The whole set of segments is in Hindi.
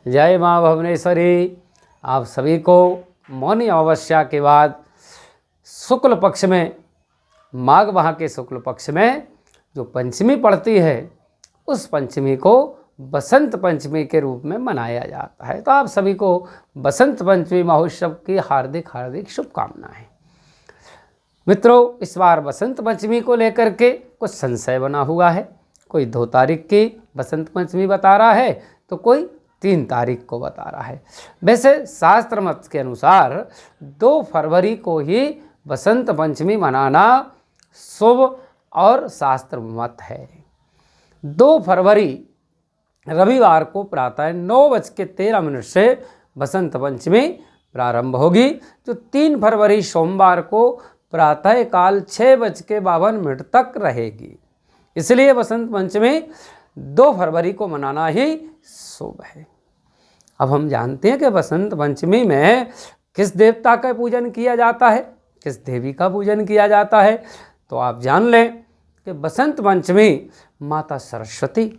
जय माँ भुवनेश्वरी। आप सभी को मौनी अमावस्या के बाद शुक्ल पक्ष में, माघ माह के शुक्ल पक्ष में जो पंचमी पड़ती है, उस पंचमी को बसंत पंचमी के रूप में मनाया जाता है। तो आप सभी को बसंत पंचमी महोत्सव की हार्दिक हार्दिक शुभकामनाएं। मित्रों, इस बार बसंत पंचमी को लेकर के कुछ संशय बना हुआ है। कोई 2 तारीख की बसंत पंचमी बता रहा है तो कोई 3 तारीख को बता रहा है। वैसे शास्त्र मत के अनुसार 2 फरवरी को ही बसंत पंचमी मनाना शुभ और शास्त्र मत है। 2 फरवरी रविवार को प्रातः 9:13 से बसंत पंचमी प्रारंभ होगी, जो 3 फरवरी सोमवार को प्रातः काल 6:52 तक रहेगी। इसलिए बसंत पंचमी 2 फरवरी को मनाना ही शुभ है। अब हम जानते हैं कि बसंत पंचमी में किस देवता का पूजन किया जाता है, किस देवी का पूजन किया जाता है। तो आप जान लें कि बसंत पंचमी माता सरस्वती,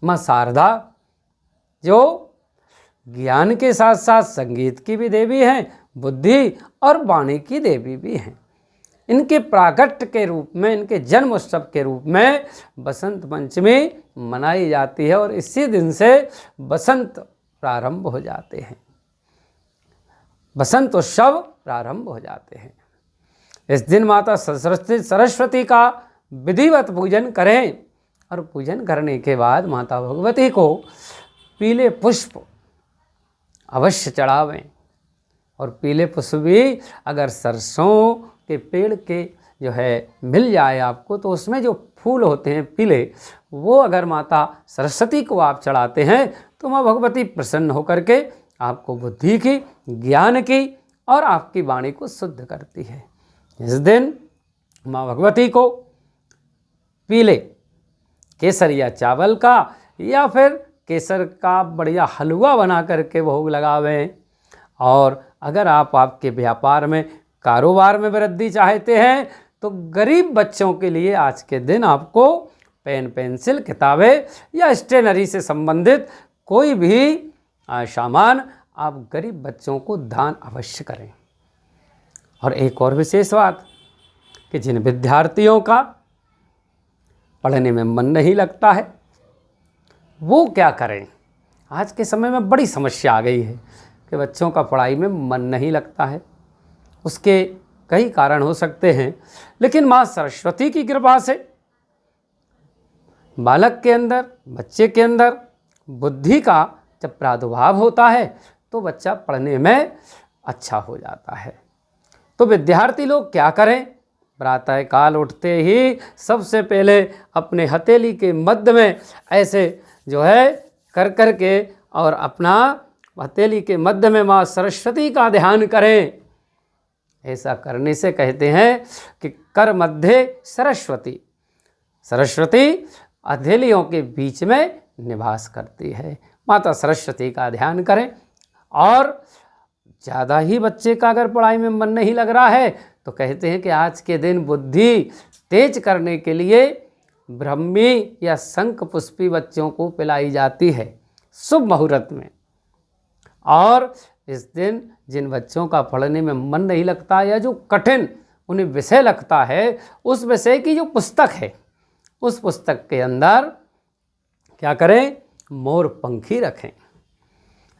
माँ शारदा, जो ज्ञान के साथ साथ संगीत की भी देवी हैं, बुद्धि और वाणी की देवी भी हैं, इनके प्राकट्य के रूप में, इनके जन्म उत्सव के रूप में बसंत पंचमी मनाई जाती है। और इसी दिन से बसंत प्रारंभ हो जाते हैं, बसंत उत्सव प्रारंभ हो जाते हैं। इस दिन माता सरस्वती का विधिवत पूजन करें और पूजन करने के बाद माता भगवती को पीले पुष्प अवश्य चढ़ावें। और पीले पुष्प भी अगर सरसों के पेड़ के जो है मिल जाए आपको, तो उसमें जो फूल होते हैं पीले, वो अगर माता सरस्वती को आप चढ़ाते हैं तो माँ भगवती प्रसन्न होकर के आपको बुद्धि की, ज्ञान की और आपकी वाणी को शुद्ध करती है। इस दिन माँ भगवती को पीले केसर या चावल का या फिर केसर का बढ़िया हलवा बना करके भोग लगावें। और अगर आप आपके व्यापार में, कारोबार में वृद्धि चाहते हैं तो गरीब बच्चों के लिए आज के दिन आपको पेन, पेंसिल, किताबें या स्टेशनरी से संबंधित कोई भी सामान आप गरीब बच्चों को दान अवश्य करें। और एक और विशेष बात कि जिन विद्यार्थियों का पढ़ने में मन नहीं लगता है, वो क्या करें। आज के समय में बड़ी समस्या आ गई है कि बच्चों का पढ़ाई में मन नहीं लगता है। उसके कई कारण हो सकते हैं, लेकिन माँ सरस्वती की कृपा से बालक के अंदर, बच्चे के अंदर बुद्धि का जब प्रादुर्भाव होता है तो बच्चा पढ़ने में अच्छा हो जाता है। तो विद्यार्थी लोग क्या करें, प्रातः काल उठते ही सबसे पहले अपने हथेली के मध्य में ऐसे जो है कर के और अपना हथेली के मध्य में माँ सरस्वती का ध्यान करें। ऐसा करने से कहते हैं कि कर मध्य सरस्वती, सरस्वती हथेलियों के बीच में निवास करती है। माता सरस्वती का ध्यान करें। और ज़्यादा ही बच्चे का अगर पढ़ाई में मन नहीं लग रहा है तो कहते हैं कि आज के दिन बुद्धि तेज करने के लिए ब्रह्मी या शंख पुष्पी बच्चों को पिलाई जाती है शुभ मुहूर्त में। और इस दिन जिन बच्चों का पढ़ने में मन नहीं लगता या जो कठिन उन्हें विषय लगता है, उस विषय की जो पुस्तक है, उस पुस्तक के अंदर क्या करें, मोर पंखी रखें।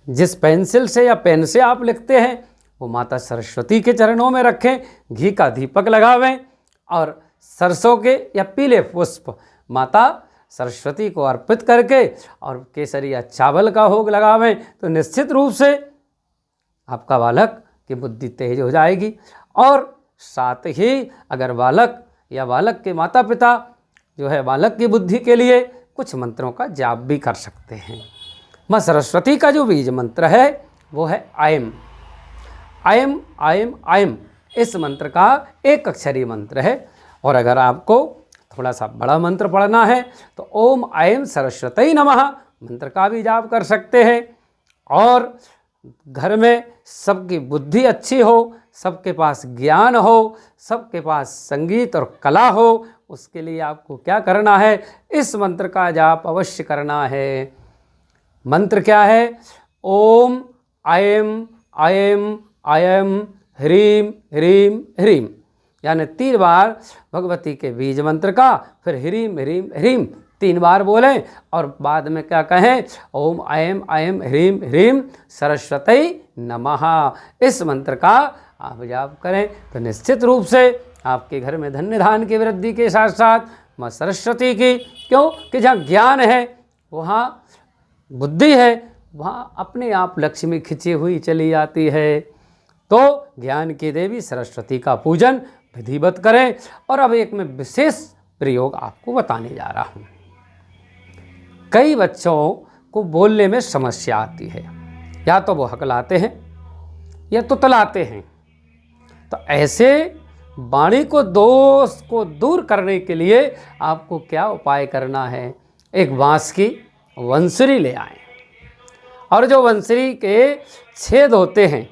जिस पेंसिल से या पेन से आप लिखते हैं वो माता सरस्वती के चरणों में रखें, घी का दीपक लगावें और सरसों के या पीले पुष्प माता सरस्वती को अर्पित करके और केसर या चावल का भोग लगावें, तो निश्चित रूप से आपका बालक की बुद्धि तेज हो जाएगी। और साथ ही अगर बालक या बालक के माता पिता जो है बालक की बुद्धि के लिए कुछ मंत्रों का जाप भी कर सकते हैं। माँ सरस्वती का जो बीज मंत्र है वो है आयम, आयम आयम आयम। इस मंत्र का 1 अक्षरी मंत्र है। और अगर आपको थोड़ा सा बड़ा मंत्र पढ़ना है तो ओम ऐं सरस्वती नमः मंत्र का भी जाप कर सकते हैं। और घर में सबकी बुद्धि अच्छी हो, सबके पास ज्ञान हो, सबके पास संगीत और कला हो, उसके लिए आपको क्या करना है, इस मंत्र का जाप अवश्य करना है। मंत्र क्या है? ओम ऐं ऐं ऐं ह्रीं ह्रीं ह्रीं, यानी 3 बार भगवती के बीज मंत्र का, फिर ह्रीं ह्रीं ह्रीं 3 बार बोलें और बाद में क्या कहें? ओम ऐं ऐं ह्रीं ह्रीं सरस्वती नमः। इस मंत्र का आप जाप करें तो निश्चित रूप से आपके घर में धन्य धान की वृद्धि के साथ साथ माँ सरस्वती की, क्यों कि जहाँ ज्ञान है वहाँ बुद्धि है, वहाँ अपने आप लक्ष्मी खिंची हुई चली आती है। तो ज्ञान की देवी सरस्वती का पूजन विधिवत करें। और अब एक मैं विशेष प्रयोग आपको बताने जा रहा हूँ। कई बच्चों को बोलने में समस्या आती है, या तो वो हकलाते हैं या तुतलाते हैं। तो ऐसे वाणी को दोष को दूर करने के लिए आपको क्या उपाय करना है? एक बांस की वंसरी ले आएं और जो वंसरी के छेद होते हैं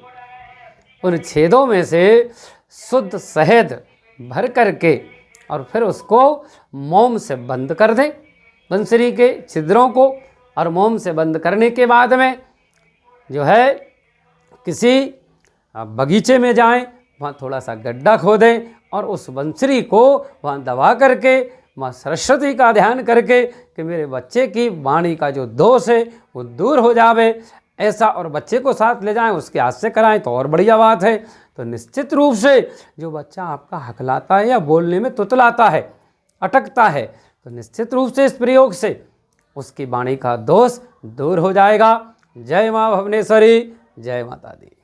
उन छेदों में से शुद्ध शहद भर करके और फिर उसको मोम से बंद कर दें, वंसरी के छिद्रों को। और मोम से बंद करने के बाद में जो है किसी बगीचे में जाएं, वहाँ थोड़ा सा गड्ढा खोदें और उस वंसरी को वहाँ दबा करके माँ सरस्वती का ध्यान करके कि मेरे बच्चे की वाणी का जो दोष है वो दूर हो जावे, ऐसा, और बच्चे को साथ ले जाएं, उसके हाथ से कराएं तो और बढ़िया बात है। तो निश्चित रूप से जो बच्चा आपका हकलाता है या बोलने में तुतलाता है, अटकता है, तो निश्चित रूप से इस प्रयोग से उसकी वाणी का दोष दूर हो जाएगा। जय माँ भुवनेश्वरी, जय माता दी।